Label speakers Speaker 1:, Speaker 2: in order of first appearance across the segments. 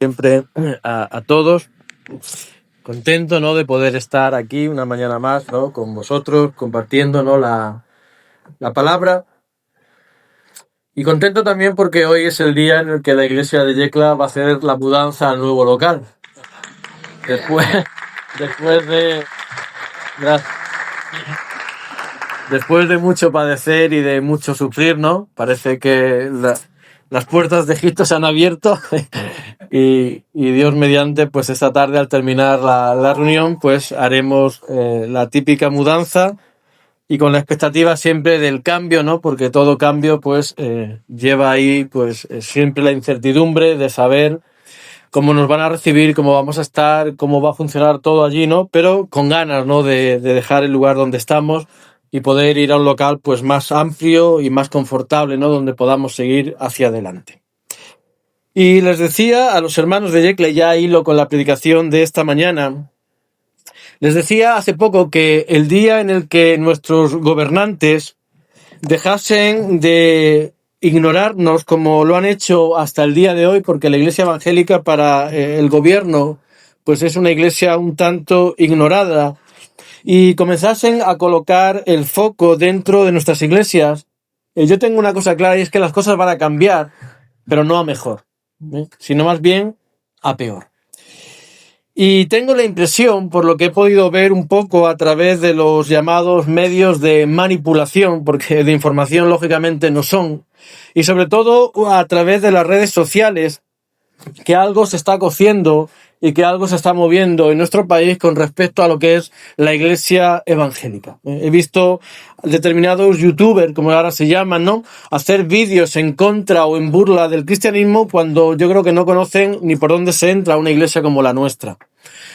Speaker 1: siempre a todos. Contento, ¿no?, de poder estar aquí una mañana más, ¿no?, con vosotros, compartiendo, ¿no?, la palabra. Y contento también porque hoy es el día en el que la iglesia de Yecla va a hacer la mudanza al nuevo local. Después de mucho padecer y de mucho sufrir, ¿no? Parece que las puertas de Egipto se han abierto y Dios mediante, pues esta tarde al terminar la reunión, pues haremos la típica mudanza y con la expectativa siempre del cambio, ¿no? Porque todo cambio, pues lleva ahí, pues siempre la incertidumbre de saber cómo nos van a recibir, cómo vamos a estar, cómo va a funcionar todo allí, ¿no? Pero con ganas, ¿no?, de dejar el lugar donde estamos y poder ir a un local pues más amplio y más confortable, ¿no?, donde podamos seguir hacia adelante. Y les decía a los hermanos de Yecla, ya hilo con la predicación de esta mañana, les decía hace poco que el día en el que nuestros gobernantes dejasen de ignorarnos como lo han hecho hasta el día de hoy, porque la iglesia evangélica para el gobierno pues es una iglesia un tanto ignorada, y comenzasen a colocar el foco dentro de nuestras iglesias, yo tengo una cosa clara y es que las cosas van a cambiar, pero no a mejor, sino más bien a peor. Y tengo la impresión, por lo que he podido ver un poco a través de los llamados medios de manipulación, porque de información lógicamente no son, y sobre todo a través de las redes sociales, que algo se está cociendo y que algo se está moviendo en nuestro país con respecto a lo que es la iglesia evangélica. He visto determinados youtubers, como ahora se llaman, ¿no?, hacer vídeos en contra o en burla del cristianismo cuando yo creo que no conocen ni por dónde se entra a una iglesia como la nuestra.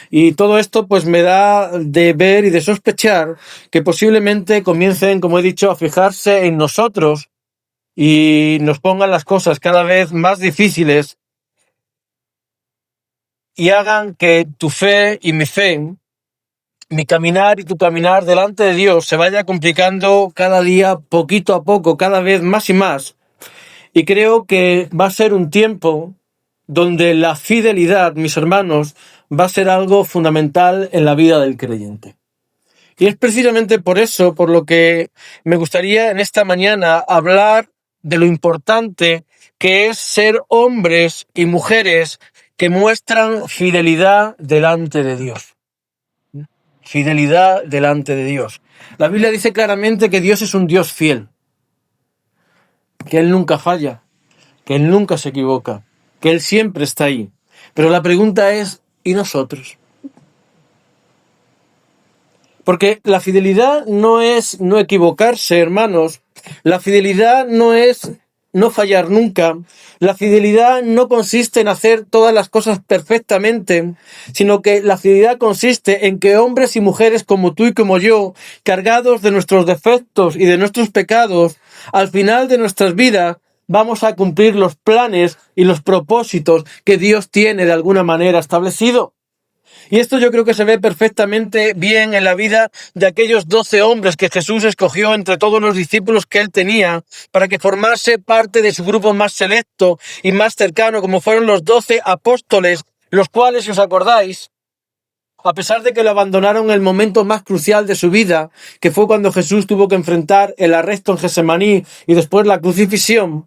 Speaker 1: Y todo esto pues me da de ver y de sospechar que posiblemente comiencen, como he dicho, a fijarse en nosotros y nos pongan las cosas cada vez más difíciles y hagan que tu fe y mi fe, mi caminar y tu caminar delante de Dios se vaya complicando cada día, poquito a poco, cada vez más y más. Y creo que va a ser un tiempo donde la fidelidad, mis hermanos, va a ser algo fundamental en la vida del creyente. Y es precisamente por eso, por lo que me gustaría en esta mañana hablar de lo importante que es ser hombres y mujeres que muestran fidelidad delante de Dios. Fidelidad delante de Dios. La Biblia dice claramente que Dios es un Dios fiel, que Él nunca falla, que Él nunca se equivoca, que Él siempre está ahí. Pero la pregunta es, ¿y nosotros? Porque la fidelidad no es no equivocarse, hermanos. La fidelidad no es no fallar nunca. La fidelidad no consiste en hacer todas las cosas perfectamente, sino que la fidelidad consiste en que hombres y mujeres como tú y como yo, cargados de nuestros defectos y de nuestros pecados, al final de nuestras vidas vamos a cumplir los planes y los propósitos que Dios tiene de alguna manera establecido. Y esto yo creo que se ve perfectamente bien en la vida de aquellos 12 hombres que Jesús escogió entre todos los discípulos que Él tenía para que formase parte de su grupo más selecto y más cercano, como fueron los 12 apóstoles, los cuales, si os acordáis, a pesar de que lo abandonaron en el momento más crucial de su vida, que fue cuando Jesús tuvo que enfrentar el arresto en Getsemaní y después la crucifixión,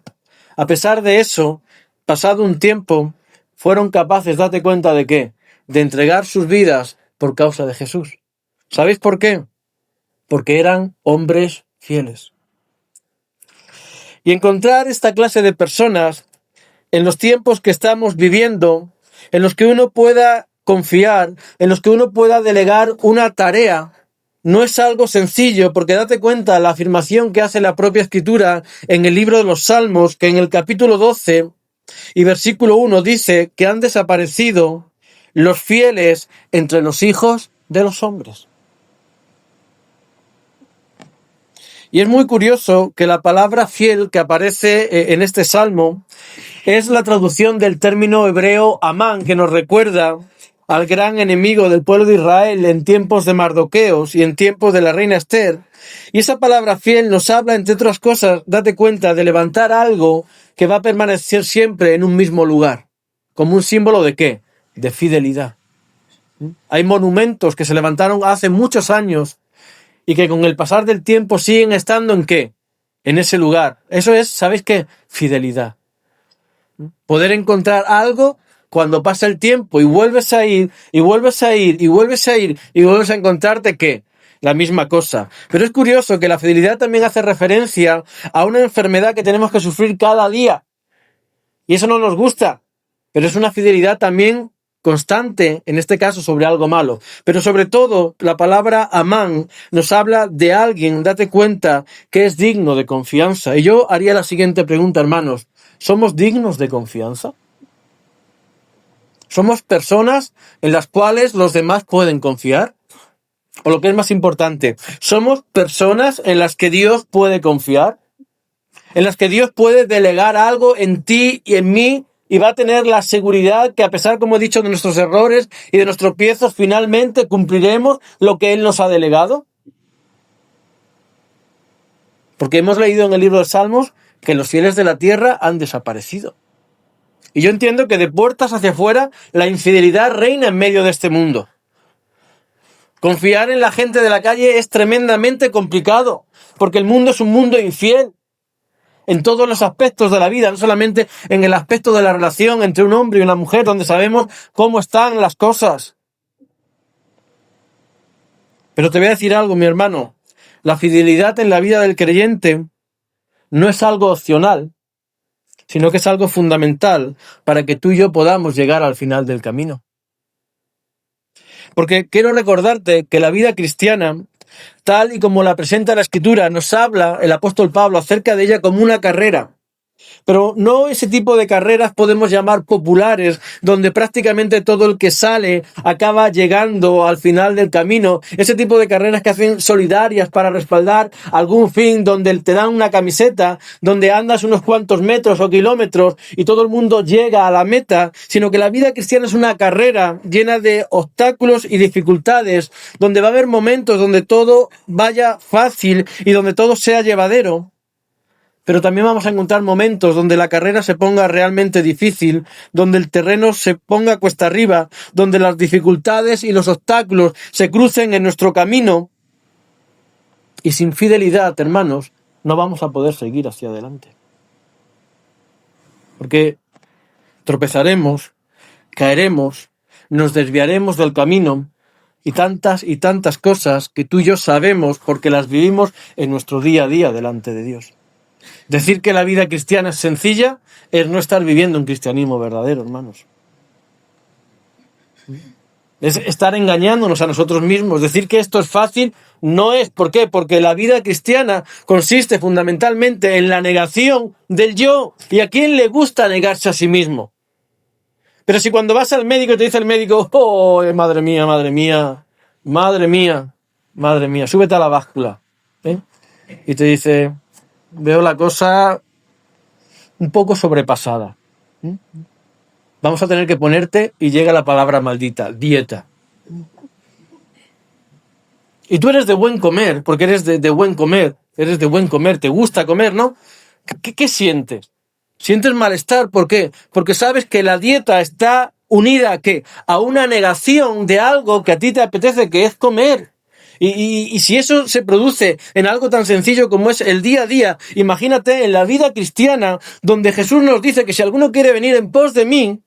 Speaker 1: a pesar de eso, pasado un tiempo, fueron capaces, date cuenta de qué, de entregar sus vidas por causa de Jesús. ¿Sabéis por qué? Porque eran hombres fieles. Y encontrar esta clase de personas en los tiempos que estamos viviendo, en los que uno pueda confiar, en los que uno pueda delegar una tarea, no es algo sencillo, porque date cuenta la afirmación que hace la propia Escritura en el libro de los Salmos, que en el capítulo 12 y versículo 1 dice que han desaparecido los fieles entre los hijos de los hombres. Y es muy curioso que la palabra fiel que aparece en este salmo es la traducción del término hebreo Amán, que nos recuerda al gran enemigo del pueblo de Israel en tiempos de Mardoqueos y en tiempos de la reina Esther. Y esa palabra fiel nos habla, entre otras cosas, date cuenta, de levantar algo que va a permanecer siempre en un mismo lugar. como un símbolo ¿de qué? De fidelidad. Hay monumentos que se levantaron hace muchos años y que con el pasar del tiempo siguen estando ¿en qué? En ese lugar. Eso es, ¿sabéis qué? Fidelidad. Poder encontrar algo cuando pasa el tiempo y vuelves a ir, y vuelves a ir, y vuelves a ir, y vuelves a encontrarte ¿qué? La misma cosa. Pero es curioso que la fidelidad también hace referencia a una enfermedad que tenemos que sufrir cada día. Y eso no nos gusta. Pero es una fidelidad también constante, en este caso sobre algo malo. Pero sobre todo, la palabra amán nos habla de alguien, date cuenta, que es digno de confianza. Y yo haría la siguiente pregunta, hermanos. ¿Somos dignos de confianza? ¿Somos personas en las cuales los demás pueden confiar? O lo que es más importante, ¿somos personas en las que Dios puede confiar? ¿En las que Dios puede delegar algo en ti y en mí? Y va a tener la seguridad que, a pesar, como he dicho, de nuestros errores y de nuestros tropiezos, finalmente cumpliremos lo que Él nos ha delegado. Porque hemos leído en el libro de Salmos que los fieles de la tierra han desaparecido. Y yo entiendo que de puertas hacia afuera la infidelidad reina en medio de este mundo. Confiar en la gente de la calle es tremendamente complicado, porque el mundo es un mundo infiel. En todos los aspectos de la vida, no solamente en el aspecto de la relación entre un hombre y una mujer, donde sabemos cómo están las cosas. Pero te voy a decir algo, mi hermano. La fidelidad en la vida del creyente no es algo opcional, sino que es algo fundamental para que tú y yo podamos llegar al final del camino. Porque quiero recordarte que la vida cristiana, tal y como la presenta la Escritura, nos habla el apóstol Pablo acerca de ella como una carrera. Pero no ese tipo de carreras podemos llamar populares, donde prácticamente todo el que sale acaba llegando al final del camino. Ese tipo de carreras que hacen solidarias para respaldar algún fin, donde te dan una camiseta, donde andas unos cuantos metros o kilómetros y todo el mundo llega a la meta, sino que la vida cristiana es una carrera llena de obstáculos y dificultades, donde va a haber momentos donde todo vaya fácil y donde todo sea llevadero. Pero también vamos a encontrar momentos donde la carrera se ponga realmente difícil, donde el terreno se ponga cuesta arriba, donde las dificultades y los obstáculos se crucen en nuestro camino. Y sin fidelidad, hermanos, no vamos a poder seguir hacia adelante. Porque tropezaremos, caeremos, nos desviaremos del camino y tantas cosas que tú y yo sabemos porque las vivimos en nuestro día a día delante de Dios. Decir que la vida cristiana es sencilla es no estar viviendo un cristianismo verdadero, hermanos. Es estar engañándonos a nosotros mismos. Decir que esto es fácil no es. ¿Por qué? Porque la vida cristiana consiste fundamentalmente en la negación del yo. ¿Y a quién le gusta negarse a sí mismo? Pero si cuando vas al médico te dice el médico, oh, madre mía, madre mía, madre mía, madre mía, súbete a la báscula. Y te dice, veo la cosa un poco sobrepasada. Vamos a tener que ponerte, y llega la palabra maldita, dieta. Y tú eres de buen comer, porque eres de buen comer, eres de buen comer, te gusta comer, ¿no? ¿Qué sientes? ¿Sientes malestar? ¿Por qué? Porque sabes que la dieta está unida ¿a qué? A una negación de algo que a ti te apetece, que es comer. Y si eso se produce en algo tan sencillo como es el día a día, imagínate en la vida cristiana, donde Jesús nos dice que si alguno quiere venir en pos de mí,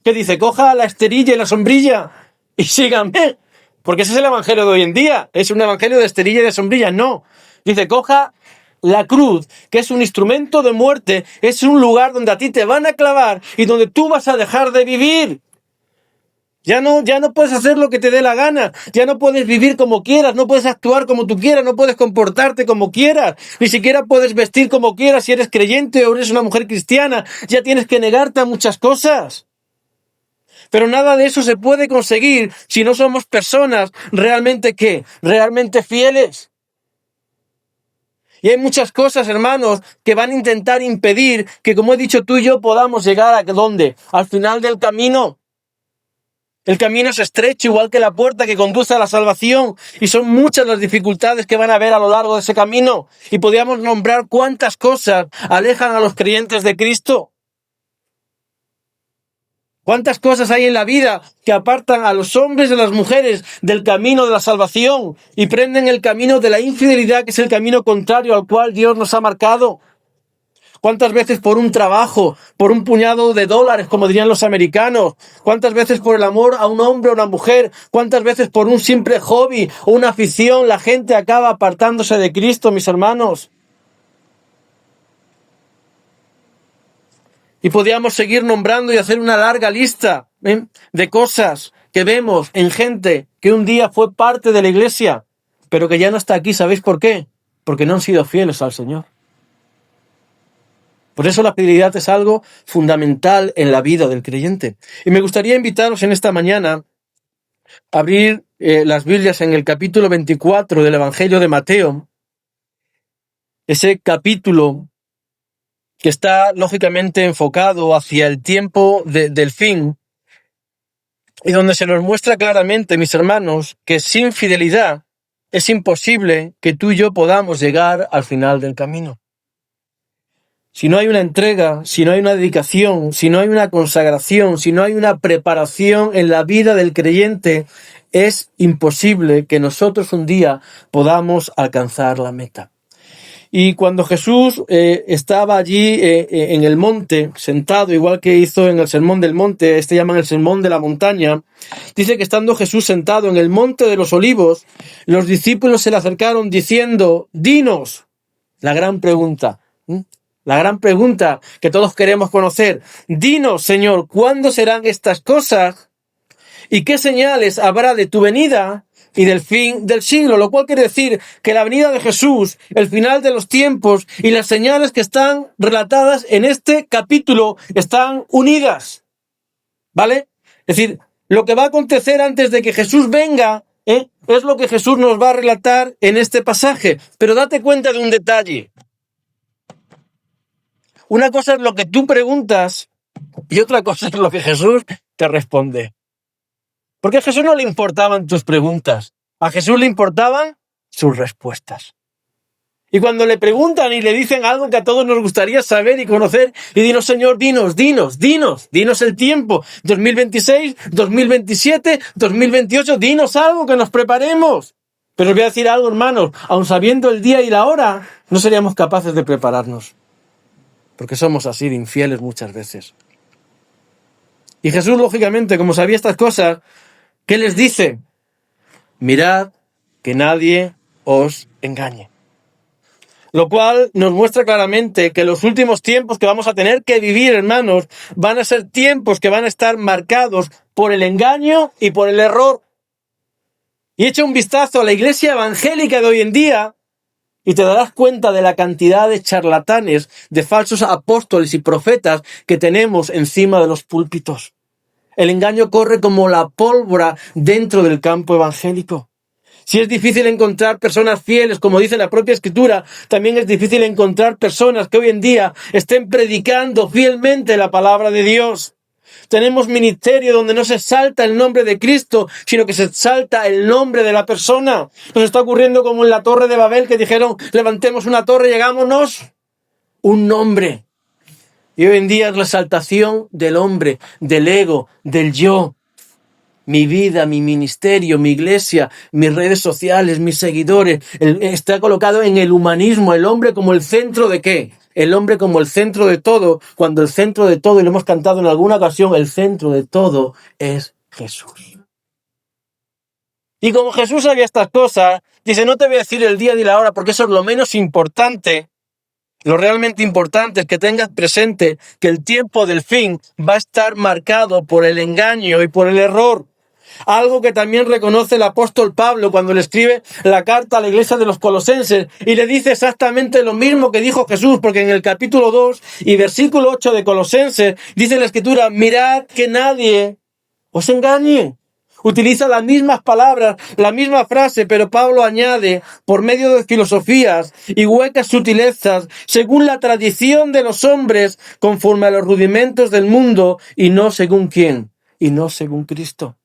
Speaker 1: ¿qué dice? Coja la esterilla y la sombrilla y síganme. Porque ese es el evangelio de hoy en día. Es un evangelio de esterilla y de sombrilla. No. Dice, coja la cruz, que es un instrumento de muerte. Es un lugar donde a ti te van a clavar y donde tú vas a dejar de vivir. Ya no puedes hacer lo que te dé la gana. Ya no puedes vivir como quieras. No puedes actuar como tú quieras. No puedes comportarte como quieras. Ni siquiera puedes vestir como quieras si eres creyente o eres una mujer cristiana. Ya tienes que negarte a muchas cosas. Pero nada de eso se puede conseguir si no somos personas realmente ¿qué? Realmente fieles. Y hay muchas cosas, hermanos, que van a intentar impedir que, como he dicho tú y yo, podamos llegar a ¿dónde? Al final del camino. El camino es estrecho, igual que la puerta que conduce a la salvación. Y son muchas las dificultades que van a haber a lo largo de ese camino. Y podríamos nombrar cuántas cosas alejan a los creyentes de Cristo. ¿Cuántas cosas hay en la vida que apartan a los hombres y a las mujeres del camino de la salvación y prenden el camino de la infidelidad, que es el camino contrario al cual Dios nos ha marcado? ¿Cuántas veces por un trabajo, por un puñado de dólares, como dirían los americanos? ¿Cuántas veces por el amor a un hombre o una mujer? ¿Cuántas veces por un simple hobby o una afición la gente acaba apartándose de Cristo, mis hermanos? Y podríamos seguir nombrando y hacer una larga lista de cosas que vemos en gente que un día fue parte de la iglesia, pero que ya no está aquí. ¿Sabéis por qué? Porque no han sido fieles al Señor. Por eso la fidelidad es algo fundamental en la vida del creyente. Y me gustaría invitaros en esta mañana a abrir las Biblias en el capítulo 24 del Evangelio de Mateo. Ese capítulo que está lógicamente enfocado hacia el tiempo del fin, y donde se nos muestra claramente, mis hermanos, que sin fidelidad es imposible que tú y yo podamos llegar al final del camino. Si no hay una entrega, si no hay una dedicación, si no hay una consagración, si no hay una preparación en la vida del creyente, es imposible que nosotros un día podamos alcanzar la meta. Y cuando Jesús estaba allí en el monte, sentado, igual que hizo en el Sermón del Monte, llaman el Sermón de la Montaña, dice que estando Jesús sentado en el Monte de los Olivos, los discípulos se le acercaron diciendo, dinos, la gran pregunta que todos queremos conocer, dinos, Señor, ¿cuándo serán estas cosas? ¿Y qué señales habrá de tu venida y del fin del siglo? Lo cual quiere decir que la venida de Jesús, el final de los tiempos y las señales que están relatadas en este capítulo están unidas, ¿vale? Es decir, lo que va a acontecer antes de que Jesús venga, es lo que Jesús nos va a relatar en este pasaje. Pero date cuenta de un detalle. Una cosa es lo que tú preguntas y otra cosa es lo que Jesús te responde. Porque a Jesús no le importaban tus preguntas, a Jesús le importaban sus respuestas. Y cuando le preguntan y le dicen algo que a todos nos gustaría saber y conocer, y dinos, Señor, dinos el tiempo, 2026, 2027, 2028, dinos algo que nos preparemos. Pero os voy a decir algo, hermanos, aun sabiendo el día y la hora, no seríamos capaces de prepararnos. Porque somos así de infieles muchas veces. Y Jesús, lógicamente, como sabía estas cosas, ¿qué les dice? Mirad que nadie os engañe. Lo cual nos muestra claramente que los últimos tiempos que vamos a tener que vivir, hermanos, van a ser tiempos que van a estar marcados por el engaño y por el error. Y echa un vistazo a la iglesia evangélica de hoy en día y te darás cuenta de la cantidad de charlatanes, de falsos apóstoles y profetas que tenemos encima de los púlpitos. El engaño corre como la pólvora dentro del campo evangélico. Si es difícil encontrar personas fieles, como dice la propia Escritura, también es difícil encontrar personas que hoy en día estén predicando fielmente la palabra de Dios. Tenemos ministerio donde no se exalta el nombre de Cristo, sino que se exalta el nombre de la persona. Nos está ocurriendo como en la Torre de Babel, que dijeron, levantemos una torre y hagámonos un nombre. Y hoy en día es la exaltación del hombre, del ego, del yo. Mi vida, mi ministerio, mi iglesia, mis redes sociales, mis seguidores, está colocado en el humanismo, el hombre como el centro de ¿qué? El hombre como el centro de todo, cuando el centro de todo, y lo hemos cantado en alguna ocasión, el centro de todo es Jesús. Y como Jesús sabía estas cosas, dice, no te voy a decir el día ni la hora, porque eso es lo menos importante. Lo realmente importante es que tengas presente que el tiempo del fin va a estar marcado por el engaño y por el error. Algo que también reconoce el apóstol Pablo cuando le escribe la carta a la iglesia de los Colosenses y le dice exactamente lo mismo que dijo Jesús, porque en el capítulo 2 y versículo 8 de Colosenses dice la Escritura, mirad que nadie os engañe. Utiliza las mismas palabras, la misma frase, pero Pablo añade, por medio de filosofías y huecas sutilezas, según la tradición de los hombres, conforme a los rudimentos del mundo, y no según quién, y no según Cristo.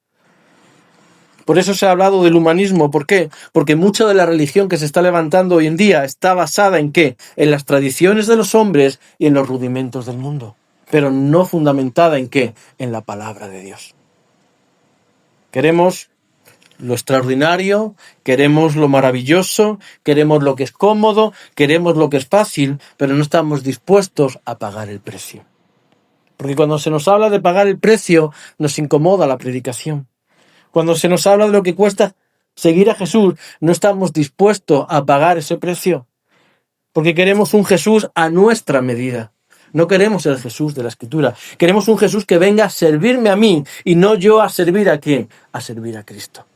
Speaker 1: Por eso se ha hablado del humanismo. ¿Por qué? Porque mucha de la religión que se está levantando hoy en día está basada ¿en qué? En las tradiciones de los hombres y en los rudimentos del mundo. pero no fundamentada ¿en qué? En la palabra de Dios. Queremos lo extraordinario, queremos lo maravilloso, queremos lo que es cómodo, queremos lo que es fácil, pero no estamos dispuestos a pagar el precio. Porque cuando se nos habla de pagar el precio, nos incomoda la predicación. Cuando se nos habla de lo que cuesta seguir a Jesús, no estamos dispuestos a pagar ese precio. Porque queremos un Jesús a nuestra medida. No queremos el Jesús de la Escritura. Queremos un Jesús que venga a servirme a mí y no yo a servir a quién, a servir a Cristo.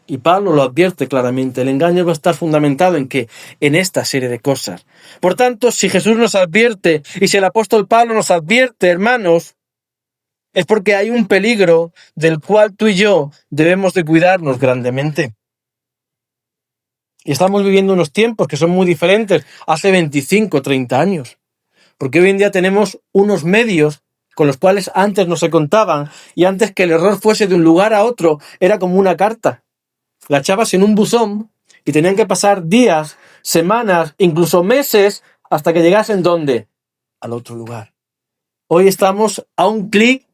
Speaker 1: Y Pablo lo advierte claramente, el engaño va a estar fundamentado en qué, en esta serie de cosas. Por tanto, si Jesús nos advierte y si el apóstol Pablo nos advierte, hermanos, es porque hay un peligro del cual tú y yo debemos de cuidarnos grandemente. Y estamos viviendo unos tiempos que son muy diferentes hace 25, 30 años. Porque hoy en día tenemos unos medios con los cuales antes no se contaban y antes que el error fuese de un lugar a otro era como una carta. La echabas en un buzón y tenían que pasar días, semanas, incluso meses hasta que llegasen ¿dónde? Al otro lugar. Hoy estamos a un clic,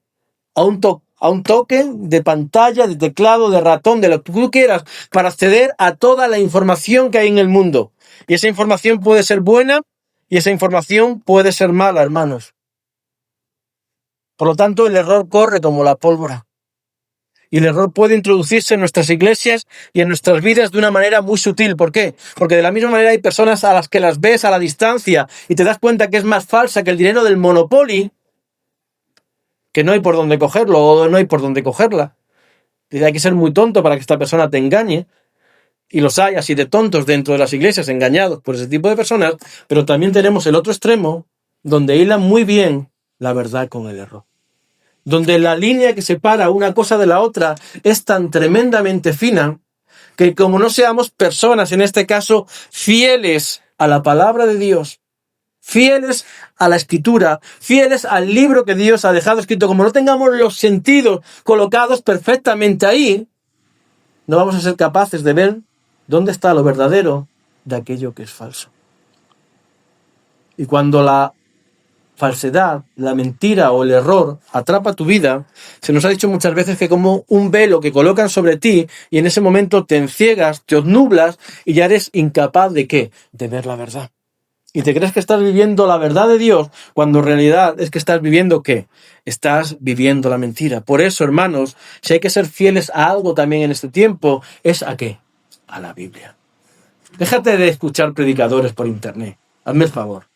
Speaker 1: a un toque de pantalla, de teclado, de ratón, de lo que tú quieras, para acceder a toda la información que hay en el mundo. Y esa información puede ser buena y esa información puede ser mala, hermanos. Por lo tanto, el error corre como la pólvora. Y el error puede introducirse en nuestras iglesias y en nuestras vidas de una manera muy sutil. ¿Por qué? Porque de la misma manera hay personas a las que las ves a la distancia y te das cuenta que es más falsa que el dinero del Monopoly, que no hay por dónde cogerlo o no hay por dónde cogerla. Hay que ser muy tonto para que esta persona te engañe. Y los hay así de tontos dentro de las iglesias, engañados por ese tipo de personas. Pero también tenemos el otro extremo, donde hilan muy bien la verdad con el error. Donde la línea que separa una cosa de la otra es tan tremendamente fina que como no seamos personas, en este caso, fieles a la palabra de Dios, fieles a la Escritura, fieles al libro que Dios ha dejado escrito, como no tengamos los sentidos colocados perfectamente ahí, no vamos a ser capaces de ver dónde está lo verdadero de aquello que es falso. Y cuando la falsedad, la mentira o el error atrapa tu vida, se nos ha dicho muchas veces que como un velo que colocan sobre ti y en ese momento te enciegas, te obnublas y ya eres incapaz de ¿qué? De ver la verdad. Y te crees que estás viviendo la verdad de Dios cuando en realidad es que estás viviendo ¿qué? Estás viviendo la mentira. Por eso, hermanos, si hay que ser fieles a algo también en este tiempo, ¿es a qué? A la Biblia. Déjate de escuchar predicadores por internet. Hazme el favor.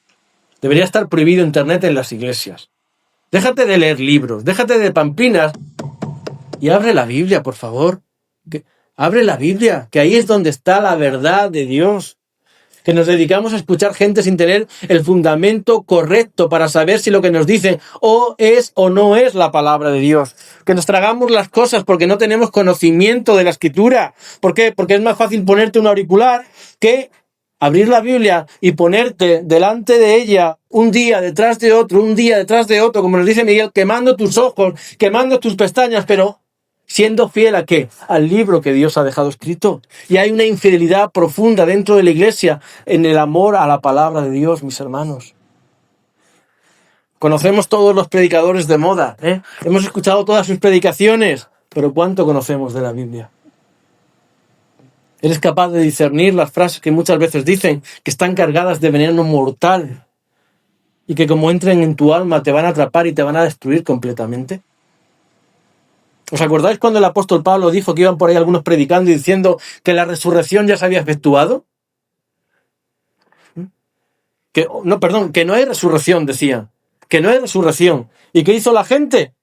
Speaker 1: Debería estar prohibido internet en las iglesias. Déjate de leer libros, déjate de pamplinas y abre la Biblia, por favor. Abre la Biblia, que ahí es donde está la verdad de Dios. Que nos dedicamos a escuchar gente sin tener el fundamento correcto para saber si lo que nos dice o es o no es la palabra de Dios. Que nos tragamos las cosas porque no tenemos conocimiento de la Escritura. ¿Por qué? Porque es más fácil ponerte un auricular que abrir la Biblia y ponerte delante de ella un día detrás de otro, como nos dice Miguel, quemando tus ojos, quemando tus pestañas, pero siendo fiel a ¿qué? Al libro que Dios ha dejado escrito. Y hay una infidelidad profunda dentro de la iglesia en el amor a la palabra de Dios, mis hermanos. Conocemos todos los predicadores de moda, hemos escuchado todas sus predicaciones, pero ¿cuánto conocemos de la Biblia? ¿Eres capaz de discernir las frases que muchas veces dicen que están cargadas de veneno mortal y que como entren en tu alma te van a atrapar y te van a destruir completamente? ¿Os acordáis cuando el apóstol Pablo dijo que iban por ahí algunos predicando y diciendo que la resurrección ya se había efectuado? Que no hay resurrección, decían. Que no hay resurrección. ¿Y qué hizo la gente?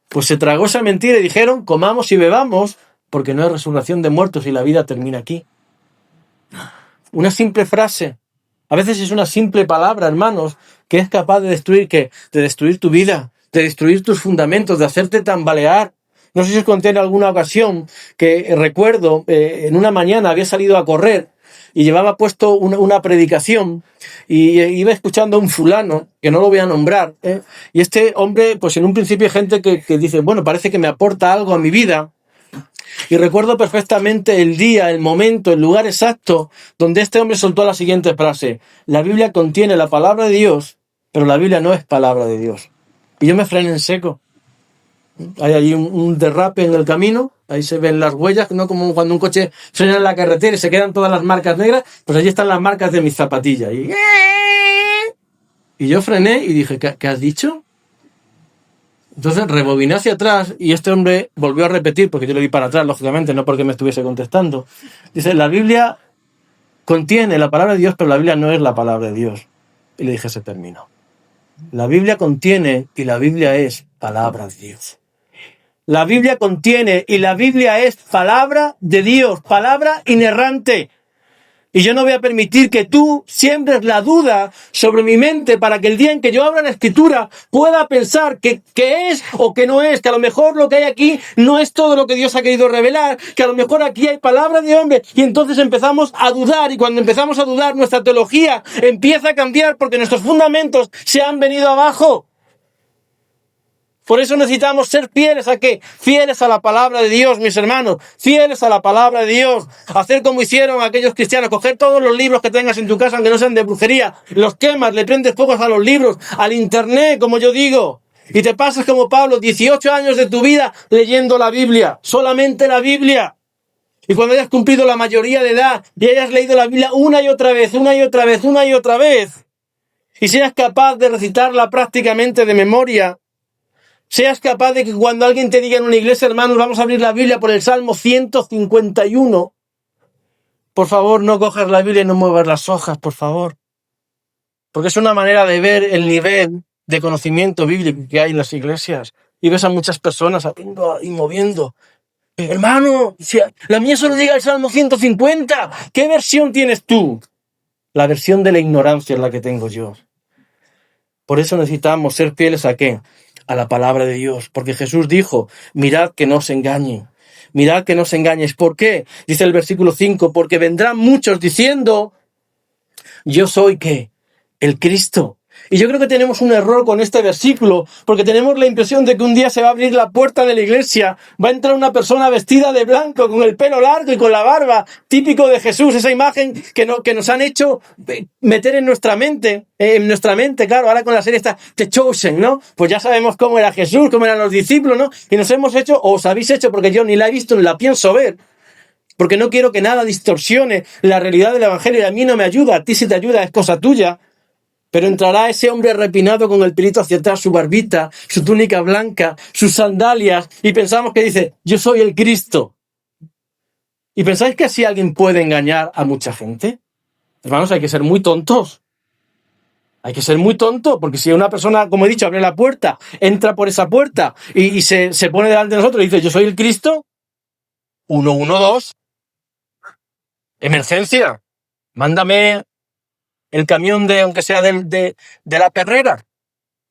Speaker 1: Pues se tragó esa mentira y dijeron, comamos y bebamos, porque no hay resurrección de muertos y la vida termina aquí. Una simple frase, a veces es una simple palabra, hermanos, que es capaz de destruir ¿qué? De destruir tu vida, de destruir tus fundamentos, de hacerte tambalear. No sé si os conté en alguna ocasión que recuerdo, en una mañana había salido a correr y llevaba puesto una predicación y iba escuchando a un fulano, que no lo voy a nombrar, y este hombre, pues en un principio hay gente que dice, bueno, parece que me aporta algo a mi vida. Y recuerdo perfectamente el día, el momento, el lugar exacto donde este hombre soltó la siguiente frase: la Biblia contiene la palabra de Dios pero la Biblia no es palabra de Dios. Y yo me frené en seco. Hay ahí un derrape en el camino, ahí se ven las huellas, no como cuando un coche frena en la carretera y se quedan todas las marcas negras, pues allí están las marcas de mis zapatillas. Y yo frené y dije, ¿qué has dicho? Entonces rebobiné hacia atrás y este hombre volvió a repetir, porque yo le di para atrás, lógicamente, no porque me estuviese contestando. Dice, la Biblia contiene la palabra de Dios, pero la Biblia no es la palabra de Dios. Y le dije ese término. La Biblia contiene y la Biblia es palabra de Dios. La Biblia contiene y la Biblia es palabra de Dios, palabra inerrante. Y yo no voy a permitir que tú siembres la duda sobre mi mente para que el día en que yo abra la Escritura pueda pensar que es o que no es, que a lo mejor lo que hay aquí no es todo lo que Dios ha querido revelar, que a lo mejor aquí hay palabra de hombre y entonces empezamos a dudar y cuando empezamos a dudar nuestra teología empieza a cambiar porque nuestros fundamentos se han venido abajo. Por eso necesitamos ser fieles ¿a qué? Fieles a la palabra de Dios, mis hermanos. Fieles a la palabra de Dios. Hacer como hicieron aquellos cristianos. Coger todos los libros que tengas en tu casa, aunque no sean de brujería. Los quemas, le prendes fuegos a los libros, al internet, como yo digo. Y te pasas como Pablo, 18 años de tu vida leyendo la Biblia. Solamente la Biblia. Y cuando hayas cumplido la mayoría de edad y hayas leído la Biblia una y otra vez, una y otra vez, una y otra vez. Y seas capaz de recitarla prácticamente de memoria. Seas capaz de que cuando alguien te diga en una iglesia, hermanos, vamos a abrir la Biblia por el Salmo 151. Por favor, no cojas la Biblia y no muevas las hojas, por favor. Porque es una manera de ver el nivel de conocimiento bíblico que hay en las iglesias. Y ves a muchas personas abriendo y moviendo. Hermano, si la mía solo llega al Salmo 150. ¿Qué versión tienes tú? La versión de la ignorancia es la que tengo yo. Por eso necesitamos ser fieles ¿a qué? A la palabra de Dios, porque Jesús dijo, mirad que no os engañen, mirad que no os engañes. ¿Por qué? Dice el versículo 5, porque vendrán muchos diciendo, yo soy ¿qué? El Cristo. Y yo creo que tenemos un error con este versículo, porque tenemos la impresión de que un día se va a abrir la puerta de la iglesia, va a entrar una persona vestida de blanco, con el pelo largo y con la barba, típico de Jesús, esa imagen que nos han hecho meter en nuestra mente, claro, ahora con la serie está The Chosen, ¿no? Pues ya sabemos cómo era Jesús, cómo eran los discípulos, ¿no? Y nos hemos hecho, o os habéis hecho, porque yo ni la he visto ni la pienso ver, porque no quiero que nada distorsione la realidad del evangelio y a mí no me ayuda, a ti si te ayuda es cosa tuya. Pero entrará ese hombre repinado con el pelito hacia atrás, su barbita, su túnica blanca, sus sandalias, y pensamos que dice, yo soy el Cristo. ¿Y pensáis que así alguien puede engañar a mucha gente? Hermanos, hay que ser muy tontos. Hay que ser muy tonto, porque si una persona, como he dicho, abre la puerta, entra por esa puerta y se pone delante de nosotros y dice, yo soy el Cristo, 112, emergencia, mándame el camión aunque sea de la perrera.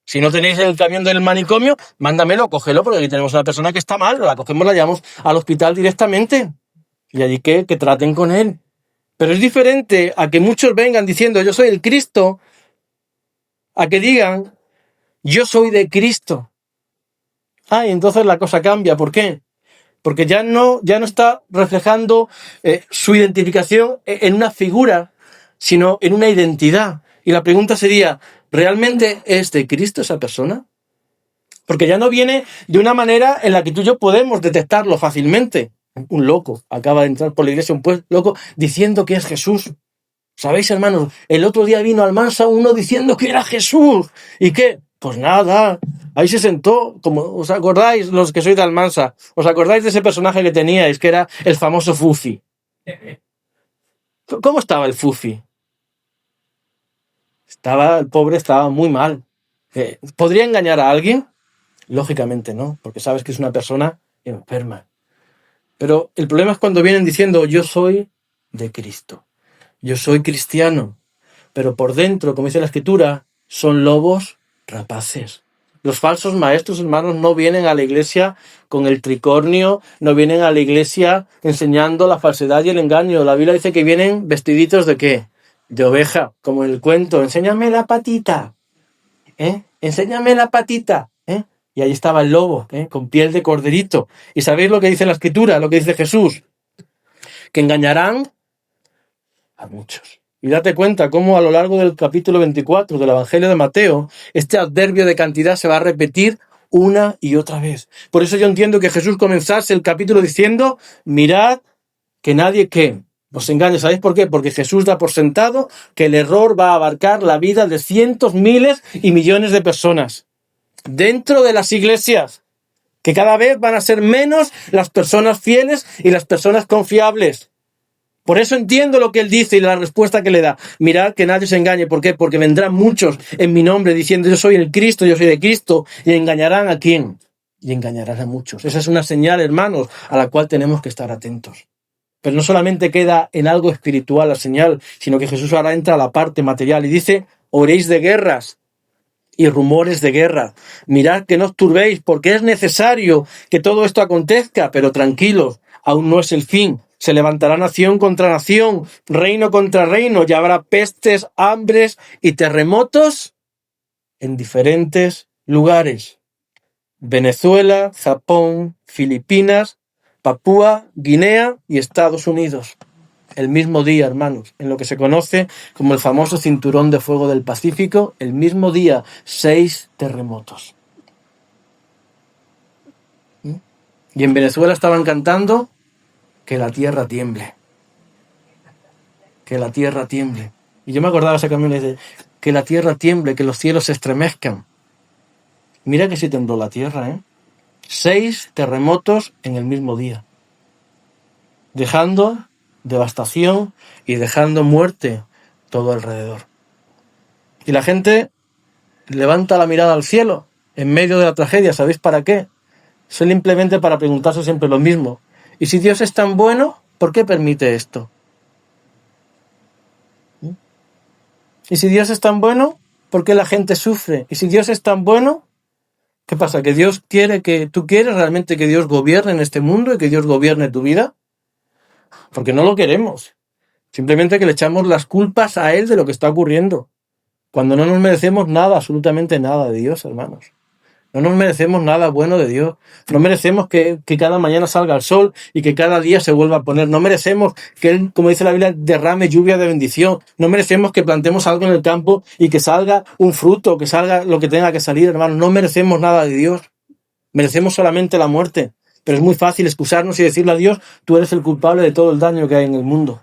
Speaker 1: Si no tenéis el camión del manicomio, mándamelo, cógelo, porque aquí tenemos una persona que está mal, la cogemos, la llevamos al hospital directamente. Y allí que traten con él. Pero es diferente a que muchos vengan diciendo, yo soy el Cristo, a que digan, yo soy de Cristo. Y entonces la cosa cambia. ¿Por qué? Porque ya no está reflejando su identificación en una figura, sino en una identidad. Y la pregunta sería, ¿realmente es de Cristo esa persona? Porque ya no viene de una manera en la que tú y yo podemos detectarlo fácilmente. Un loco acaba de entrar por la iglesia, un loco diciendo que es Jesús. ¿Sabéis, hermanos? El otro día vino al Mansa uno diciendo que era Jesús. ¿Y qué? Pues nada, ahí se sentó, como os acordáis los que sois de Almansa, os acordáis de ese personaje que teníais, que era el famoso Fufi. ¿Cómo estaba el Fufi? El pobre estaba muy mal. ¿Podría engañar a alguien? Lógicamente no, porque sabes que es una persona enferma. Pero el problema es cuando vienen diciendo, yo soy de Cristo, yo soy cristiano, pero por dentro, como dice la Escritura, son lobos rapaces. Los falsos maestros, hermanos, no vienen a la iglesia con el tricornio, no vienen a la iglesia enseñando la falsedad y el engaño. La Biblia dice que vienen vestiditos ¿de qué? De oveja, como en el cuento, enséñame la patita, enséñame la patita, Y ahí estaba el lobo, con piel de corderito. ¿Y sabéis lo que dice la Escritura, lo que dice Jesús? Que engañarán a muchos. Y date cuenta cómo a lo largo del capítulo 24 del Evangelio de Mateo, este adverbio de cantidad se va a repetir una y otra vez. Por eso yo entiendo que Jesús comenzase el capítulo diciendo, mirad que nadie os engañe. ¿Sabéis por qué? Porque Jesús da por sentado que el error va a abarcar la vida de cientos, miles y millones de personas dentro de las iglesias, que cada vez van a ser menos las personas fieles y las personas confiables. Por eso entiendo lo que él dice y la respuesta que le da. Mirad que nadie se engañe. ¿Por qué? Porque vendrán muchos en mi nombre diciendo yo soy el Cristo, yo soy de Cristo. ¿Y engañarán a quién? Y engañarán a muchos. Esa es una señal, hermanos, a la cual tenemos que estar atentos. Pero no solamente queda en algo espiritual la señal, sino que Jesús ahora entra a la parte material y dice, oréis de guerras y rumores de guerra. Mirad que no os turbéis, porque es necesario que todo esto acontezca, pero tranquilos, aún no es el fin. Se levantará nación contra nación, reino contra reino, y habrá pestes, hambres y terremotos en diferentes lugares. Venezuela, Japón, Filipinas, Papúa, Guinea y Estados Unidos. El mismo día, hermanos, en lo que se conoce como el famoso cinturón de fuego del Pacífico, el mismo día, 6 terremotos. Y en Venezuela estaban cantando que la tierra tiemble. Que la tierra tiemble. Y yo me acordaba de esa canción de que la tierra tiemble, que los cielos se estremezcan. Mira que sí tembló la tierra, ¿eh? 6 terremotos en el mismo día. Dejando devastación y dejando muerte todo alrededor. Y la gente levanta la mirada al cielo en medio de la tragedia. ¿Sabéis para qué? Simplemente para preguntarse siempre lo mismo. ¿Y si Dios es tan bueno, por qué permite esto? ¿Y si Dios es tan bueno, por qué la gente sufre? ¿Y si Dios es tan bueno, qué pasa? ¿Que Dios quiere que tú quieres realmente que Dios gobierne en este mundo y que Dios gobierne tu vida? Porque no lo queremos. Simplemente que le echamos las culpas a Él de lo que está ocurriendo. Cuando no nos merecemos nada, absolutamente nada de Dios, hermanos. No nos merecemos nada bueno de Dios. No merecemos que cada mañana salga el sol y que cada día se vuelva a poner. No merecemos que Él, como dice la Biblia, derrame lluvia de bendición. No merecemos que plantemos algo en el campo y que salga un fruto, que salga lo que tenga que salir, hermanos. No merecemos nada de Dios. Merecemos solamente la muerte. Pero es muy fácil excusarnos y decirle a Dios, tú eres el culpable de todo el daño que hay en el mundo.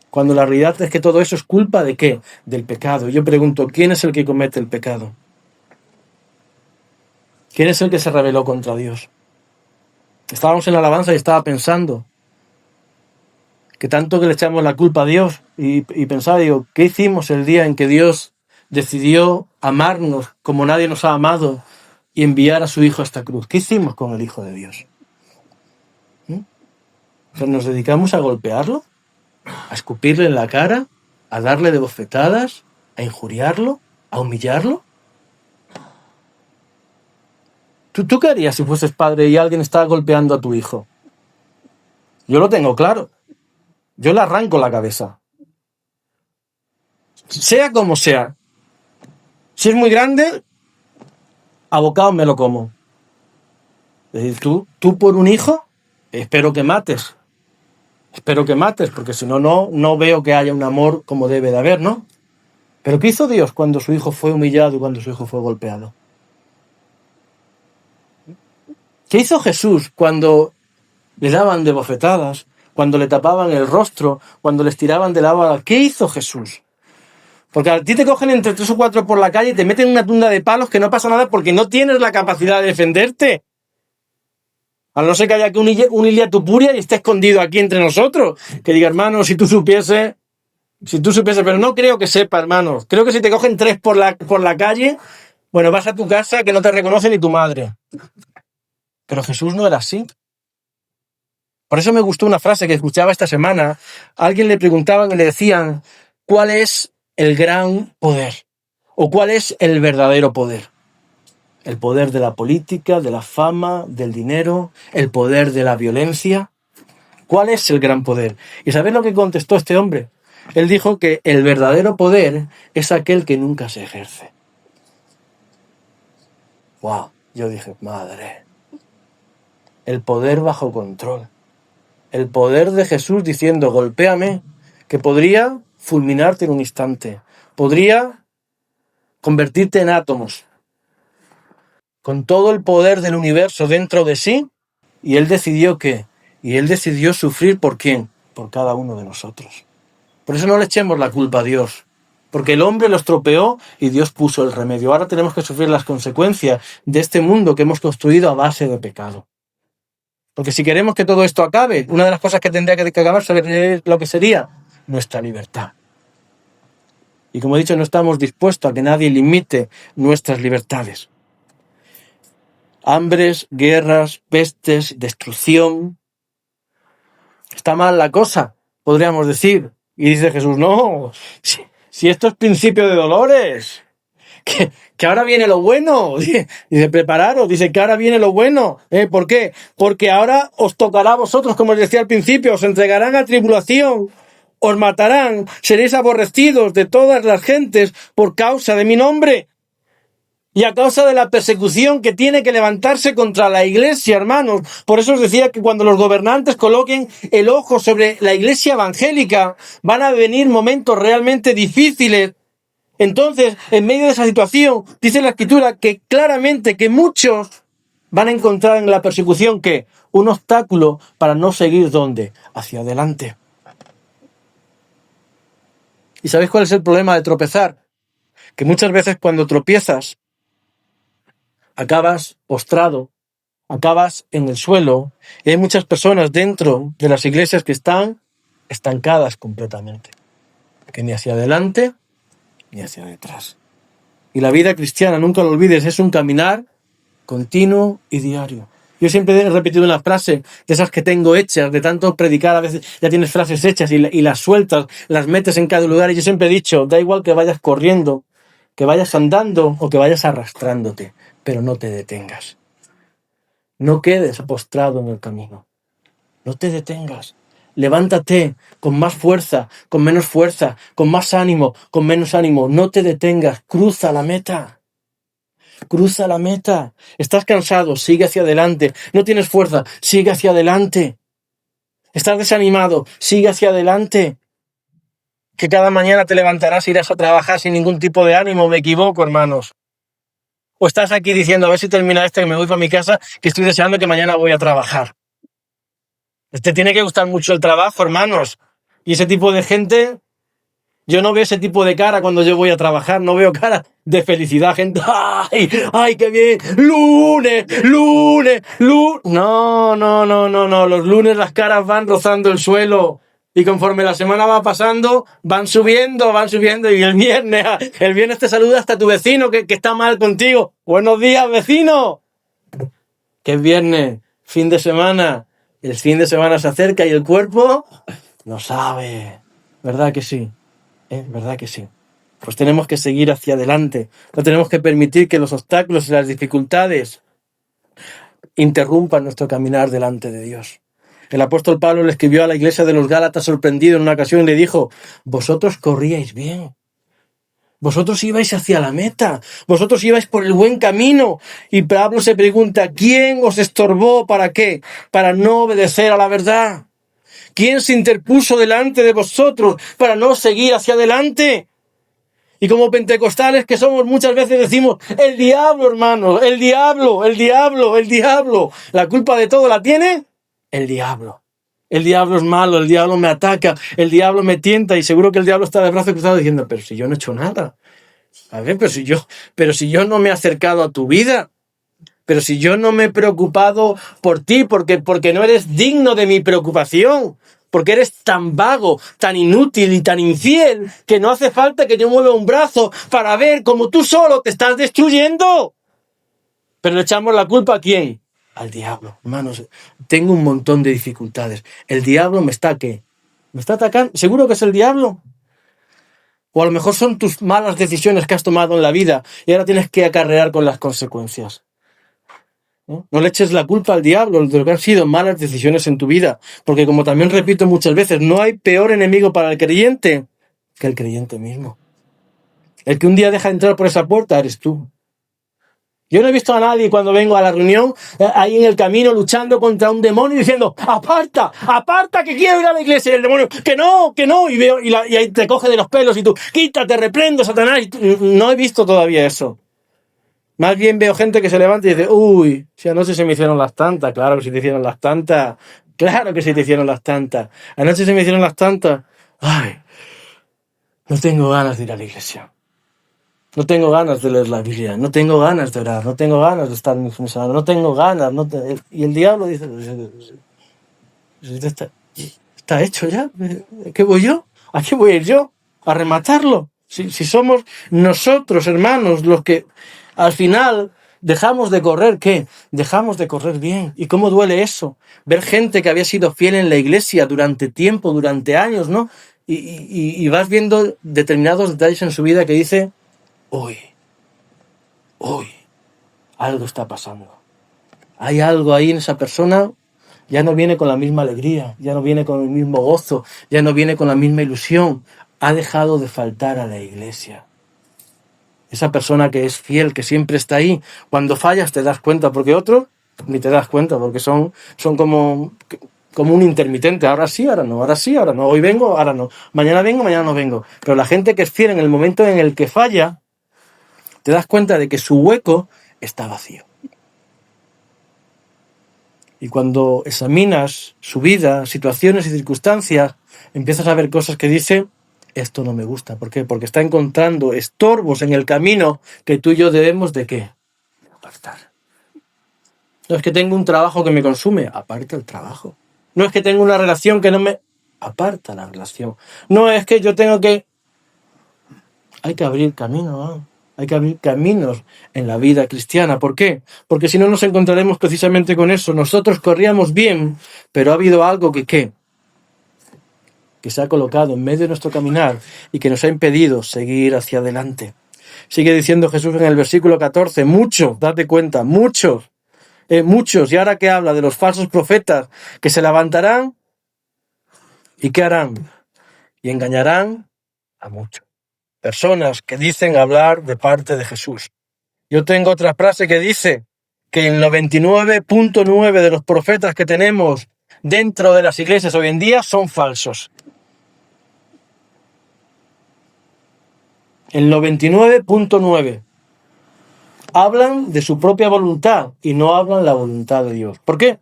Speaker 1: Cuando la realidad es que todo eso es culpa ¿de qué? Del pecado. Yo pregunto, ¿quién es el que comete el pecado? ¿Quién es el que se rebeló contra Dios? Estábamos en la alabanza y estaba pensando que tanto que le echamos la culpa a Dios y pensaba, digo, ¿qué hicimos el día en que Dios decidió amarnos como nadie nos ha amado y enviar a su Hijo a esta cruz? ¿Qué hicimos con el Hijo de Dios? ¿Pero nos dedicamos a golpearlo? ¿A escupirle en la cara? ¿A darle de bofetadas? ¿A injuriarlo? ¿A humillarlo? ¿Tú qué harías si fueses padre y alguien está golpeando a tu hijo? Yo lo tengo claro. Yo le arranco la cabeza. Sea como sea. Si es muy grande, a bocados me lo como. Es decir, tú por un hijo, espero que mates. Espero que mates, porque si no, no veo que haya un amor como debe de haber, ¿no? Pero ¿qué hizo Dios cuando su hijo fue humillado y cuando su hijo fue golpeado? ¿Qué hizo Jesús cuando le daban de bofetadas, cuando le tapaban el rostro, cuando les tiraban de la bala? ¿Qué hizo Jesús? Porque a ti te cogen entre 3 o 4 por la calle y te meten una tunda de palos que no pasa nada porque no tienes la capacidad de defenderte. A no ser que haya que un Ilia Tupuria y esté escondido aquí entre nosotros. Que diga, hermano, si tú supiese, pero no creo que sepa, hermano. Creo que si te cogen 3 por la calle, bueno, vas a tu casa que no te reconoce ni tu madre. Pero Jesús no era así. Por eso me gustó una frase que escuchaba esta semana. A alguien le preguntaban y le decían, ¿cuál es el gran poder? ¿O cuál es el verdadero poder? ¿El poder de la política, de la fama, del dinero? ¿El poder de la violencia? ¿Cuál es el gran poder? ¿Y sabéis lo que contestó este hombre? Él dijo que el verdadero poder es aquel que nunca se ejerce. ¡Wow! Yo dije, madre. El poder bajo control. El poder de Jesús diciendo, golpéame, que podría fulminarte en un instante, podría convertirte en átomos, con todo el poder del universo dentro de sí, y él decidió ¿qué? Y él decidió sufrir ¿por quién? Por cada uno de nosotros. Por eso no le echemos la culpa a Dios, porque el hombre lo estropeó y Dios puso el remedio. Ahora tenemos que sufrir las consecuencias de este mundo que hemos construido a base de pecado. Porque si queremos que todo esto acabe, una de las cosas que tendría que acabar es lo que sería nuestra libertad. Y como he dicho, no estamos dispuestos a que nadie limite nuestras libertades. Hambres, guerras, pestes, destrucción. Está mal la cosa, podríamos decir. Y dice Jesús, no, si esto es principio de dolores, que ahora viene lo bueno. Dice, prepararos, dice que ahora viene lo bueno. ¿Por qué? Porque ahora os tocará a vosotros, como os decía al principio, os entregarán a tribulación, os matarán, seréis aborrecidos de todas las gentes por causa de mi nombre. Y a causa de la persecución que tiene que levantarse contra la iglesia, hermanos. Por eso os decía que cuando los gobernantes coloquen el ojo sobre la iglesia evangélica, van a venir momentos realmente difíciles. Entonces, en medio de esa situación, dice la Escritura que claramente que muchos van a encontrar en la persecución que un obstáculo para no seguir ¿dónde? Hacia adelante. ¿Y sabéis cuál es el problema de tropezar? Que muchas veces cuando tropiezas, acabas postrado, acabas en el suelo, y hay muchas personas dentro de las iglesias que están estancadas completamente, que ni hacia adelante ni hacia detrás. Y la vida cristiana, nunca lo olvides, es un caminar continuo y diario. Yo siempre he repetido una frase de esas que tengo hechas, de tanto predicar, a veces ya tienes frases hechas y las sueltas, las metes en cada lugar, y yo siempre he dicho, da igual que vayas corriendo, que vayas andando o que vayas arrastrándote, pero no te detengas. No quedes postrado en el camino. No te detengas. Levántate con más fuerza, con menos fuerza, con más ánimo, con menos ánimo. No te detengas. Cruza la meta. Cruza la meta. Estás cansado, sigue hacia adelante. No tienes fuerza, sigue hacia adelante. Estás desanimado, sigue hacia adelante. Que cada mañana te levantarás e irás a trabajar sin ningún tipo de ánimo. Me equivoco, hermanos. O estás aquí diciendo, a ver si termina que me voy para mi casa, que estoy deseando que mañana voy a trabajar. Te tiene que gustar mucho el trabajo, hermanos. Y ese tipo de gente, yo no veo ese tipo de cara cuando yo voy a trabajar, no veo cara de felicidad, gente. ¡Ay, ay, qué bien! ¡Lunes! No. Los lunes las caras van rozando el suelo. Y conforme la semana va pasando, van subiendo. Y el viernes te saluda hasta tu vecino que está mal contigo. ¡Buenos días, vecino! Que es viernes, fin de semana. El fin de semana se acerca y el cuerpo lo sabe. ¿Verdad que sí? ¿Verdad que sí? Pues tenemos que seguir hacia adelante. No tenemos que permitir que los obstáculos y las dificultades interrumpan nuestro caminar delante de Dios. El apóstol Pablo le escribió a la iglesia de los Gálatas sorprendido en una ocasión y le dijo, vosotros corríais bien. Vosotros ibais hacia la meta, vosotros ibais por el buen camino. Y Pablo se pregunta, ¿quién os estorbó? ¿Para qué? Para no obedecer a la verdad. ¿Quién se interpuso delante de vosotros para no seguir hacia adelante? Y como pentecostales que somos, muchas veces decimos, el diablo, hermano, el diablo. La culpa de todo la tiene el diablo. El diablo es malo, el diablo me ataca, el diablo me tienta y seguro que el diablo está de brazos cruzados diciendo, pero si yo no he hecho nada. A ver, pero si yo no me he acercado a tu vida, pero si yo no me he preocupado por ti, porque no eres digno de mi preocupación, porque eres tan vago, tan inútil y tan infiel, que no hace falta que yo mueva un brazo para ver cómo tú solo te estás destruyendo. Pero le echamos la culpa ¿a quién? Al diablo. Hermanos, tengo un montón de dificultades. El diablo me está atacando. ¿Seguro que es el diablo? O a lo mejor son tus malas decisiones que has tomado en la vida y ahora tienes que acarrear con las consecuencias. No le eches la culpa al diablo de lo que han sido malas decisiones en tu vida. Porque como también repito muchas veces, no hay peor enemigo para el creyente que el creyente mismo. El que un día deja de entrar por esa puerta eres tú.
Speaker 2: Yo no he visto a nadie cuando vengo a la reunión, ahí en el camino, luchando contra un demonio y diciendo, aparta, aparta, que quiero ir a la iglesia. Y el demonio, que no. Y veo, y ahí te coge de los pelos y tú, quítate, reprendo, Satanás. No he visto todavía eso. Más bien veo gente que se levanta y dice, uy, si anoche se me hicieron las tantas. Claro que se te hicieron las tantas. Claro que se te hicieron las tantas. Anoche se me hicieron las tantas. Ay, no tengo ganas de ir a la iglesia. No tengo ganas de leer la Biblia. No tengo ganas de orar. No tengo ganas de estar en mi misa. No tengo ganas. Y el diablo dice, está hecho ya. ¿A qué voy yo? ¿A qué voy a ir yo? ¿A rematarlo? Si somos nosotros, hermanos, los que al final dejamos de correr, ¿qué? Dejamos de correr bien. ¿Y cómo duele eso? Ver gente que había sido fiel en la iglesia durante tiempo, durante años, ¿no? Y vas viendo determinados detalles en su vida que dice, hoy, algo está pasando. Hay algo ahí en esa persona, ya no viene con la misma alegría, ya no viene con el mismo gozo, ya no viene con la misma ilusión. Ha dejado de faltar a la iglesia. Esa persona que es fiel, que siempre está ahí, cuando fallas te das cuenta, porque otros ni te das cuenta, porque son como un intermitente. Ahora sí, ahora no, ahora sí, ahora no. Hoy vengo, ahora no. Mañana vengo, mañana no vengo. Pero la gente que es fiel en el momento en el que falla, te das cuenta de que su hueco está vacío. Y cuando examinas su vida, situaciones y circunstancias, empiezas a ver cosas que dice, esto no me gusta. ¿Por qué? Porque está encontrando estorbos en el camino que tú y yo debemos de ¿qué? Apartar. No es que tengo un trabajo que me consume, aparta el trabajo. No es que tengo una relación que no me... aparta la relación. No es que yo tengo que... hay que abrir camino, ¿no? Hay que abrir caminos en la vida cristiana. ¿Por qué? Porque si no nos encontraremos precisamente con eso. Nosotros corríamos bien, pero ha habido algo que se ha colocado en medio de nuestro caminar y que nos ha impedido seguir hacia adelante. Sigue diciendo Jesús en el versículo 14, muchos, date cuenta, muchos, y ahora que habla de los falsos profetas que se levantarán, ¿y qué harán? Y engañarán a muchos. Personas que dicen hablar de parte de Jesús. Yo tengo otra frase que dice que el 99.9 de los profetas que tenemos dentro de las iglesias hoy en día son falsos. El 99.9 hablan de su propia voluntad y no hablan la voluntad de Dios. ¿Por qué?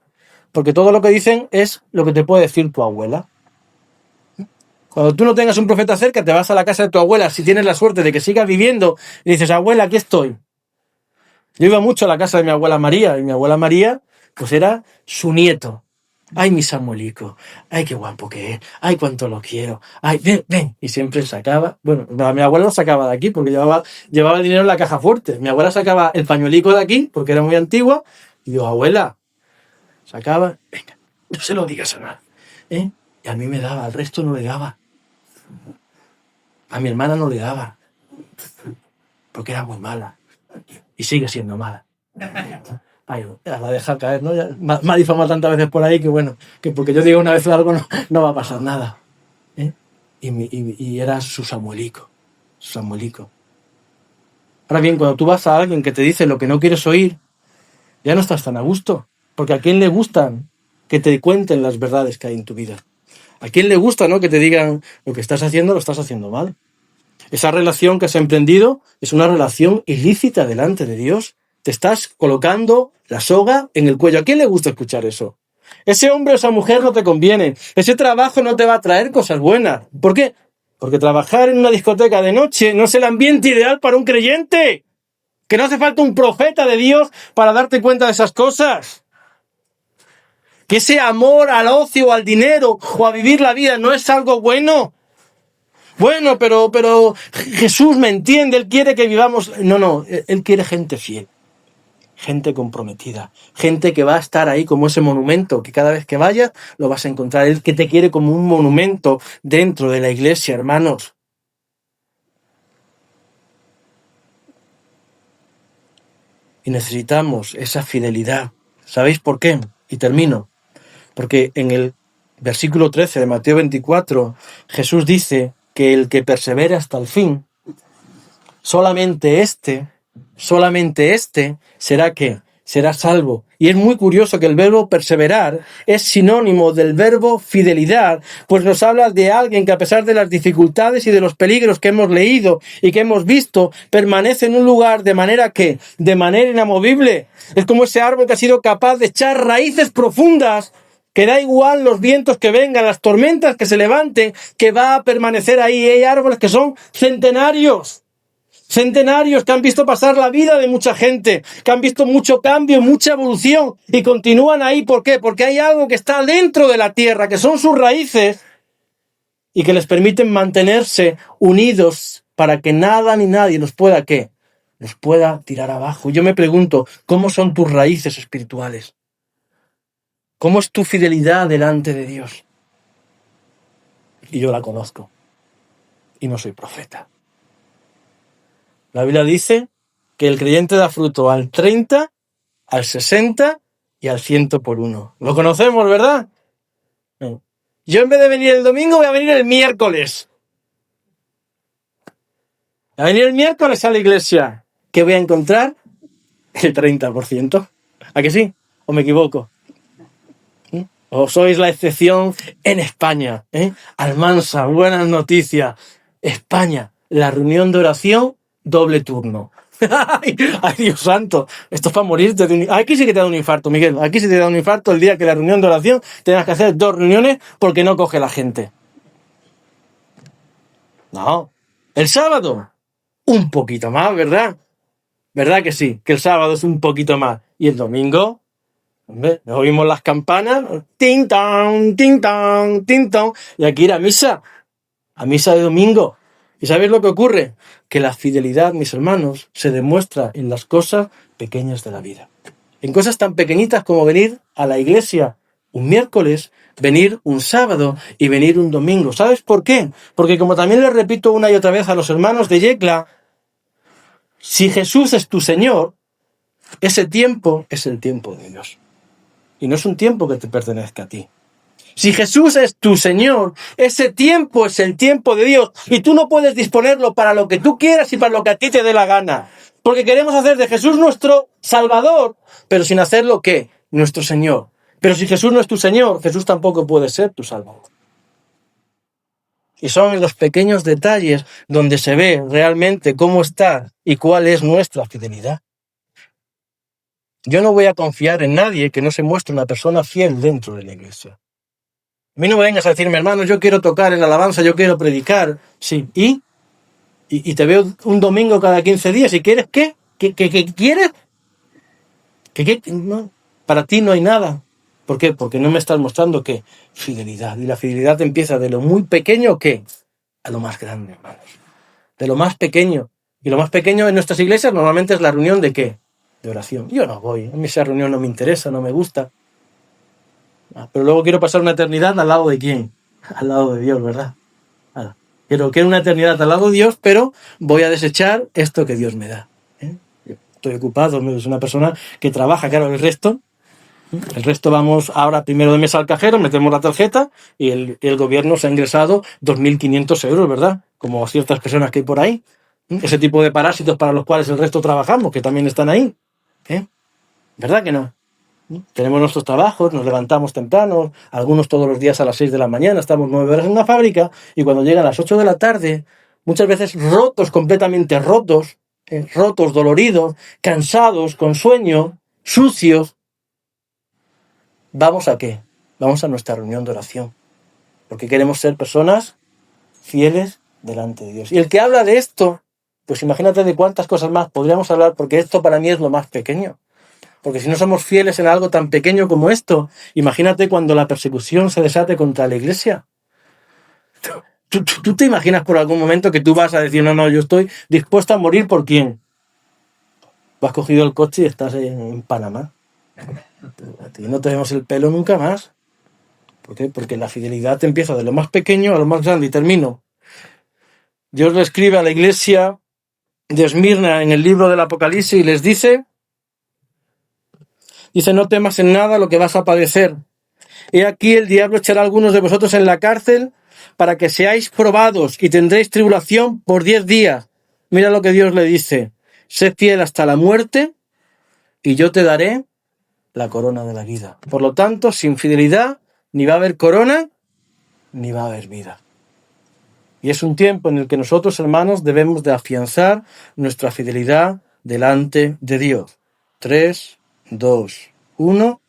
Speaker 2: Porque todo lo que dicen es lo que te puede decir tu abuela. Cuando tú no tengas un profeta cerca, te vas a la casa de tu abuela, si tienes la suerte de que sigas viviendo, y dices, abuela, aquí estoy. Yo iba mucho a la casa de mi abuela María, y mi abuela María, pues era su nieto. Ay, mi Samuelico, ay, qué guapo que es, ay, cuánto lo quiero, ay, ven. Y siempre sacaba, bueno, mi abuela lo sacaba de aquí, porque llevaba el dinero en la caja fuerte. Mi abuela sacaba el pañuelico de aquí, porque era muy antigua, y yo, abuela, sacaba, venga, no se lo digas a nadie, Y a mí me daba, al resto no le daba. A mi hermana no le daba, porque era muy mala, y sigue siendo mala. Ay, la deja caer, ¿no? Ya, me ha difamado tantas veces por ahí que bueno, que porque yo diga una vez algo no va a pasar nada. Y era su Samuelico. Ahora bien, cuando tú vas a alguien que te dice lo que no quieres oír, ya no estás tan a gusto. Porque a quién le gustan que te cuenten las verdades que hay en tu vida. A quién le gusta, ¿no? Que te digan lo que estás haciendo lo estás haciendo mal. Esa relación que has emprendido es una relación ilícita delante de Dios. Te estás colocando la soga en el cuello. ¿A quién le gusta escuchar eso? Ese hombre o esa mujer no te conviene. Ese trabajo no te va a traer cosas buenas. ¿Por qué? Porque trabajar en una discoteca de noche no es el ambiente ideal para un creyente. Que no hace falta un profeta de Dios para darte cuenta de esas cosas. Que ese amor al ocio o al dinero o a vivir la vida no es algo bueno. Bueno, pero Jesús me entiende, Él quiere que vivamos... No, Él quiere gente fiel, gente comprometida, gente que va a estar ahí como ese monumento, que cada vez que vayas lo vas a encontrar. Él que te quiere como un monumento dentro de la iglesia, hermanos. Y necesitamos esa fidelidad. ¿Sabéis por qué? Y termino. Porque en el versículo 13 de Mateo 24, Jesús dice que el que persevere hasta el fin, solamente éste solamente este será ¿qué? Será salvo. Y es muy curioso que el verbo perseverar es sinónimo del verbo fidelidad, pues nos habla de alguien que a pesar de las dificultades y de los peligros que hemos leído y que hemos visto, permanece en un lugar de manera que, de manera inamovible. Es como ese árbol que ha sido capaz de echar raíces profundas, que da igual los vientos que vengan, las tormentas que se levanten, que va a permanecer ahí. Hay árboles que son centenarios que han visto pasar la vida de mucha gente, que han visto mucho cambio, mucha evolución y continúan ahí. ¿Por qué? Porque hay algo que está dentro de la tierra, que son sus raíces y que les permiten mantenerse unidos para que nada ni nadie los pueda, ¿qué? Los pueda tirar abajo. Yo me pregunto, ¿cómo son tus raíces espirituales? ¿Cómo es tu fidelidad delante de Dios? Y yo la conozco y no soy profeta. La Biblia dice que el creyente da fruto al 30, al 60 y al 100 por uno. Lo conocemos, ¿verdad? Yo en vez de venir el domingo voy a venir el miércoles. Voy a venir el miércoles a la iglesia. ¿Qué voy a encontrar? El 30%. ¿A que sí? ¿O me equivoco? ¿O sois la excepción en España? Almansa, buenas noticias. España, la reunión de oración, doble turno. ¡Ay, Dios santo! Esto es para morirte de un... Aquí sí que te da un infarto, Miguel. Aquí sí te da un infarto el día que la reunión de oración tengas que hacer 2 reuniones porque no coge la gente. No. El sábado, un poquito más, ¿verdad? ¿Verdad que sí? Que el sábado es un poquito más. Y el domingo, hombre, nos oímos las campanas, ting tong, ting tong, ting tong, y aquí ir a misa de domingo. ¿Y sabéis lo que ocurre? Que la fidelidad, mis hermanos, se demuestra en las cosas pequeñas de la vida. En cosas tan pequeñitas como venir a la iglesia un miércoles, venir un sábado y venir un domingo. ¿Sabes por qué? Porque como también les repito una y otra vez a los hermanos de Yecla, si Jesús es tu Señor, ese tiempo es el tiempo de Dios. Y no es un tiempo que te pertenezca a ti. Si Jesús es tu Señor, ese tiempo es el tiempo de Dios. Y tú no puedes disponerlo para lo que tú quieras y para lo que a ti te dé la gana. Porque queremos hacer de Jesús nuestro Salvador, pero sin hacerlo ¿qué? Nuestro Señor. Pero si Jesús no es tu Señor, Jesús tampoco puede ser tu Salvador. Y son en los pequeños detalles donde se ve realmente cómo está y cuál es nuestra fidelidad. Yo no voy a confiar en nadie que no se muestre una persona fiel dentro de la iglesia. A mí no me vengas a decirme, hermano, yo quiero tocar en la alabanza, yo quiero predicar. Sí, ¿y te veo un domingo cada 15 días. ¿Y quieres qué? ¿Qué quieres? ¿Qué? No, para ti no hay nada. ¿Por qué? Porque no me estás mostrando ¿qué? Fidelidad. Y la fidelidad empieza de lo muy pequeño ¿qué? A lo más grande, hermanos. De lo más pequeño. Y lo más pequeño en nuestras iglesias normalmente es la reunión ¿de qué? De oración. Yo no voy. A mí esa reunión no me interesa, no me gusta. Pero luego quiero pasar una eternidad al lado de ¿quién? Al lado de Dios, ¿verdad? Quiero una eternidad al lado de Dios, pero voy a desechar esto que Dios me da. Estoy ocupado, es una persona que trabaja, claro, el resto vamos ahora primero de mes al cajero, metemos la tarjeta y el gobierno se ha ingresado 2.500 euros, ¿verdad? Como ciertas personas que hay por ahí. Ese tipo de parásitos para los cuales el resto trabajamos, que también están ahí. ¿Verdad que no? Tenemos nuestros trabajos, nos levantamos temprano, algunos todos los días a las 6 de la mañana, estamos 9 horas en una fábrica y cuando llegan las 8 de la tarde, muchas veces rotos, completamente rotos, doloridos, cansados, con sueño, sucios, ¿vamos a qué? Vamos a nuestra reunión de oración, porque queremos ser personas fieles delante de Dios. Y el que habla de esto, pues imagínate de cuántas cosas más podríamos hablar, porque esto para mí es lo más pequeño. Porque si no somos fieles en algo tan pequeño como esto, imagínate cuando la persecución se desate contra la iglesia. ¿Tú te imaginas por algún momento que tú vas a decir, no, yo estoy dispuesto a morir por quién? Vas cogido el coche y estás en Panamá. A ti no te vemos el pelo nunca más. ¿Por qué? Porque la fidelidad empieza de lo más pequeño a lo más grande. Y termino. Dios le escribe a la iglesia de Esmirna en el libro del Apocalipsis y les dice, no temas en nada lo que vas a padecer. He aquí el diablo echará a algunos de vosotros en la cárcel para que seáis probados y tendréis tribulación por 10 días. Mira lo que Dios le dice. sé fiel hasta la muerte y yo te daré la corona de la vida. Por lo tanto, sin fidelidad ni va a haber corona, ni va a haber vida. Y es un tiempo en el que nosotros, hermanos, debemos de afianzar nuestra fidelidad delante de Dios. 3, 2, 1.